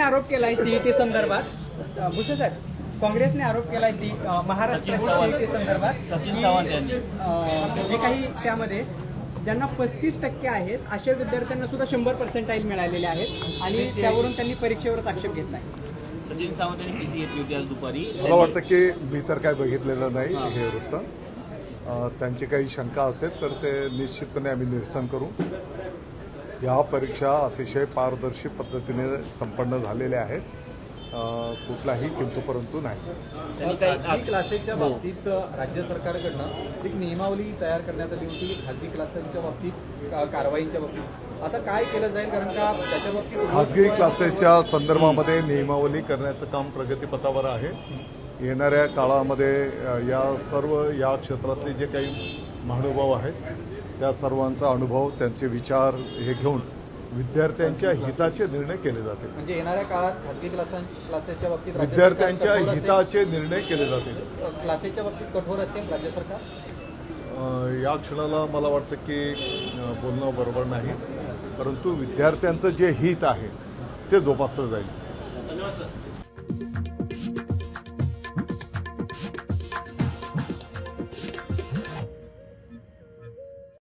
आरोप केलाय सीईटी संदर्भात, भुसे साहेब, काँग्रेसने आरोप केलाय महाराष्ट्राच्या सीईटी संदर्भात सचिन सावंत यांनी जे काही त्यामध्ये ज्यांना 35% आहेत अशा विद्यार्थ्यांना सुद्धा 100% मिळालेले आहेत आणि त्यावरून त्यांनी परीक्षेवरच आक्षेप घेतलाय. सचिन सावंत यांनी पीसी घेतली होती आज दुपारी. मला वाटतं की मी तर काय बघितलेलं नाही हे वृत्त. त्यांची काही शंका असेल तर ते निश्चितपणे आम्ही निरसन करू. या परीक्षा अतिशय पारदर्शी पद्धतीने संपन्न झालेल्या आहेत. कुठलाही किंतु परंतु नाही. खाजगी क्लासेसच्या बाबतीत राज्य सरकारकडनं एक नियमावली तयार करण्यात आली होती खाजगी क्लासेसच्या बाबतीत कारवाईच्या बाबतीत. आता काय केलं जाईल, कारण का त्याच्या बाबतीत खाजगी क्लासेसच्या संदर्भामध्ये नियमावली करण्याचं काम प्रगतीपथावर आहे. येणाऱ्या काळामध्ये या क्षेत्रातले जे काही महानुभाव आहेत त्या सर्वांचा अनुभव, त्यांचे विचार हे घेऊन विद्यार्थ्यांच्या हिताचे निर्णय केले जातील. म्हणजे येणाऱ्या काळात खाजगी क्लासेसच्या बाबतीत विद्यार्थ्यांच्या हिताचे निर्णय केले जातील. क्लासेसच्या बाबतीत कठोर असेल राज्य सरकार. या क्षणाला मला वाटतं की बोलणं बरोबर नाही, परंतु विद्यार्थ्यांचं जे हित आहे ते जोपासलं जाईल.